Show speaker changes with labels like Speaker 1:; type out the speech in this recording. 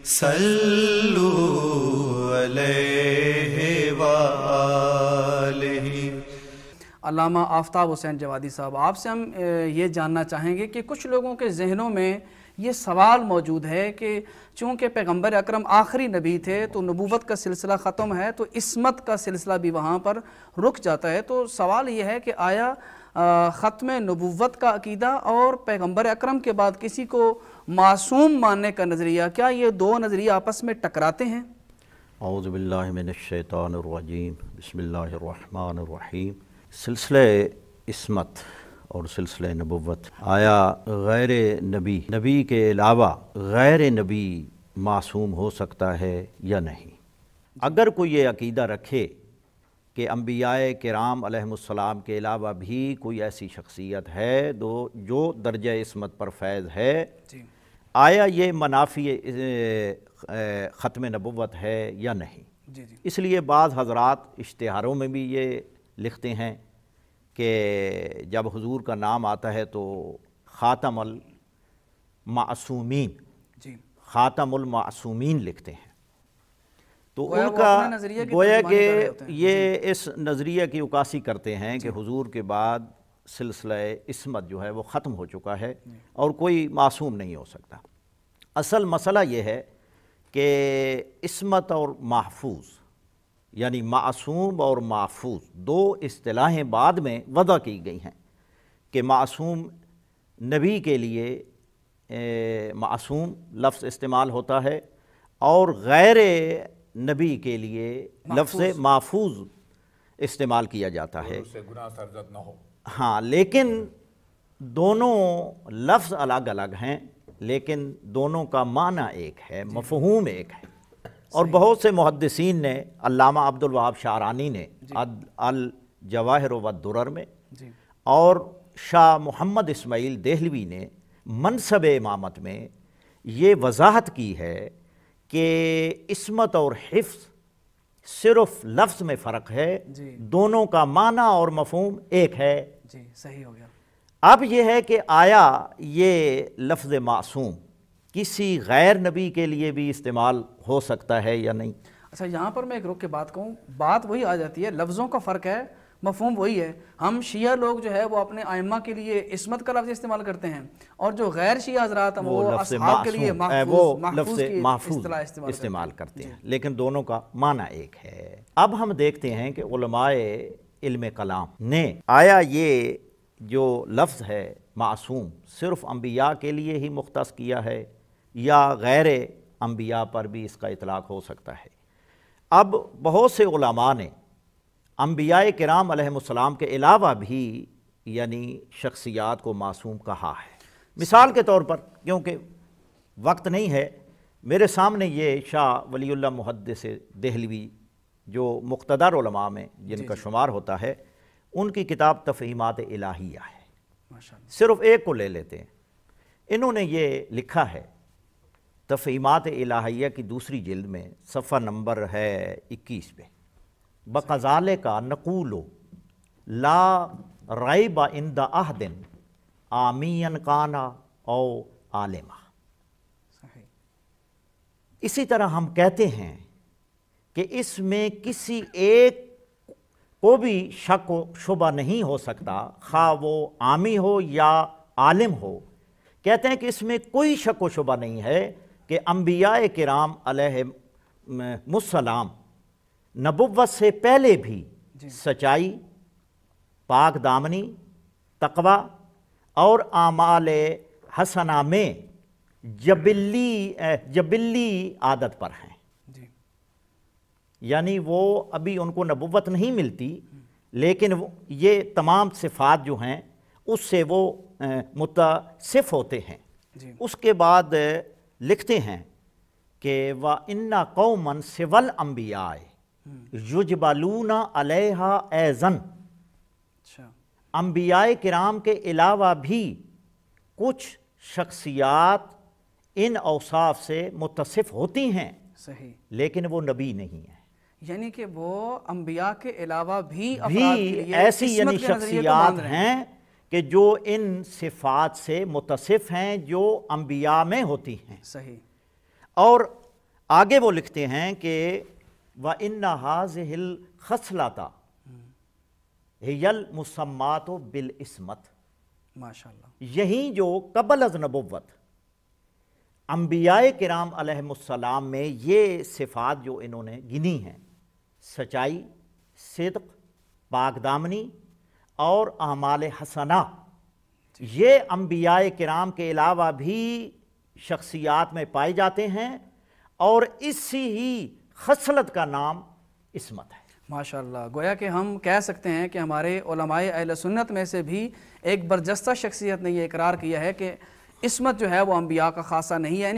Speaker 1: صلو علیہ وآلہ۔
Speaker 2: علامہ آفتاب حسین جوادی صاحب، آپ سے ہم یہ جاننا چاہیں گے کہ کچھ لوگوں کے ذہنوں میں یہ سوال موجود ہے کہ چونکہ پیغمبر اکرم آخری نبی تھے تو نبوت کا سلسلہ ختم ہے تو عصمت کا سلسلہ بھی وہاں پر رک جاتا ہے، تو سوال یہ ہے کہ آیا ختم نبوت کا عقیدہ اور پیغمبر اکرم کے بعد کسی کو معصوم ماننے کا نظریہ، کیا یہ دو نظریے آپس میں ٹکراتے ہیں؟
Speaker 3: اعوذ باللہ من الشیطان الرجیم، بسم اللہ الرحمن الرحیم۔ سلسلہ عصمت اور سلسلہ نبوت، آیا غیر نبی کے علاوہ غیر نبی معصوم ہو سکتا ہے یا نہیں؟ اگر کوئی یہ عقیدہ رکھے کہ انبیاء کرام علیہم السلام کے علاوہ بھی کوئی ایسی شخصیت ہے جو درجہ عصمت پر فیض ہے، آیا یہ منافی ختم نبوت ہے یا نہیں؟ اس لیے بعض حضرات اشتہاروں میں بھی یہ لکھتے ہیں کہ جب حضور کا نام آتا ہے تو خاتم خاتم المعصومین لکھتے ہیں، تو ان کا گویا کہ یہ اس نظریہ کی عکاسی کرتے ہیں کہ حضور کے بعد سلسلہ عصمت جو ہے وہ ختم ہو چکا ہے اور کوئی معصوم نہیں ہو سکتا۔ اصل مسئلہ یہ ہے کہ عصمت اور محفوظ، یعنی معصوم اور محفوظ دو اصطلاحیں بعد میں وضع کی گئی ہیں کہ معصوم نبی کے لیے معصوم لفظ استعمال ہوتا ہے اور غیر نبی کے لیے لفظ محفوظ استعمال کیا جاتا ہے،
Speaker 4: اس سے گناہ سرزد نہ ہو۔
Speaker 3: ہاں، لیکن دونوں لفظ الگ الگ ہیں، لیکن دونوں کا معنی ایک ہے، مفہوم ایک ہے۔ اور بہت سے محدثین نے، علامہ عبد الوہاب شعرانی نے الجواہر والدرر میں، اور شاہ محمد اسماعیل دہلوی نے منصب امامت میں یہ وضاحت کی ہے کہ عصمت اور حفظ صرف لفظ میں فرق ہے، دونوں کا معنی اور مفہوم ایک ہے۔
Speaker 2: جی صحیح ہو گیا۔
Speaker 3: اب یہ ہے کہ آیا یہ لفظ معصوم کسی غیر نبی کے لیے بھی استعمال ہو سکتا ہے یا نہیں؟
Speaker 2: اچھا، یہاں پر میں ایک رک کے بات کہوں، بات وہی آ جاتی ہے، لفظوں کا فرق ہے، مفہوم وہی ہے۔ ہم شیعہ لوگ جو ہے وہ اپنے ائمہ کے لیے عصمت کا لفظ استعمال کرتے ہیں، اور جو غیر شیعہ حضرات ہیں وہ اصحاب کے لیے
Speaker 3: محفوظ استعمال کرتے ہیں، لیکن دونوں کا معنی ایک ہے۔ اب ہم دیکھتے ہیں کہ علماء علم کلام نے آیا یہ جو لفظ ہے معصوم صرف انبیاء کے لیے ہی مختص کیا ہے یا غیر انبیاء پر بھی اس کا اطلاق ہو سکتا ہے؟ اب بہت سے علماء نے انبیاء کرام علیہم السلام کے علاوہ بھی یعنی شخصیات کو معصوم کہا ہے۔ مثال کے طور پر، کیونکہ وقت نہیں ہے، میرے سامنے یہ شاہ ولی اللہ محدث دہلوی جو مقتدر علماء میں جن کا شمار ہوتا ہے، ان کی کتاب تفہیمات الہیہ ہے۔ صرف ایک کو لے لیتے ہیں، انہوں نے یہ لکھا ہے تفہیمات الہیہ کی دوسری جلد میں، صفحہ نمبر ہے 21 پہ، بَقَذَالِكَ نَقُولُ لَا رَيْبَ عِنْدَ أَحَدٍ عَامِيًّا كَانَ أَوْ عَالِمًا۔ اسی طرح ہم کہتے ہیں کہ اس میں کسی ایک کو بھی شک و شبہ نہیں ہو سکتا، خواہ وہ عامی ہو یا عالم ہو۔ کہتے ہیں کہ اس میں کوئی شک و شبہ نہیں ہے کہ انبیاء کرام علیہ السلام نبوت سے پہلے بھی سچائی، پاک دامنی، تقوی اور اعمال حسنہ میں جبلی عادت پر ہیں۔ یعنی وہ ابھی ان کو نبوت نہیں ملتی، لیکن یہ تمام صفات جو ہیں اس سے وہ متصف ہوتے ہیں۔ اس کے بعد لکھتے ہیں کہ وَإِنَّ قَوْمًا سِوَى الْأَنْبِيَاءِ يُجْبَلُونَ عَلَيْهَا أَيْضًا۔ انبیاء کرام کے علاوہ بھی کچھ شخصیات ان اوصاف سے متصف ہوتی ہیں، لیکن وہ نبی نہیں ہیں۔
Speaker 2: یعنی کہ وہ انبیاء کے علاوہ بھی افراد کے لیے
Speaker 3: ایسی یعنی شخصیات ہیں کہ جو ان صفات سے متصف ہیں جو انبیاء میں ہوتی ہیں۔
Speaker 2: صحیح۔
Speaker 3: اور آگے وہ لکھتے ہیں کہ وَإِنَّ هَذِهِ الْخَصْلَةَ هِيَ الْمُسَمَّاتُ بِالْإِسْمَةِ،
Speaker 2: ماشاءاللہ،
Speaker 3: یہی جو قبل از نبوت انبیاء کرام علیہ السلام میں یہ صفات جو انہوں نے گنی ہیں، سچائی، صدق، پاک دامنی اور اعمال حسنہ، یہ انبیاء کرام کے علاوہ بھی شخصیات میں پائے جاتے ہیں، اور اسی ہی خصلت کا نام عصمت ہے۔
Speaker 2: ماشاءاللہ، گویا کہ ہم کہہ سکتے ہیں کہ ہمارے علماء اہل سنت میں سے بھی ایک برجستہ شخصیت نے یہ اقرار کیا ہے کہ عصمت جو ہے وہ انبیاء کا خاصہ نہیں ہے۔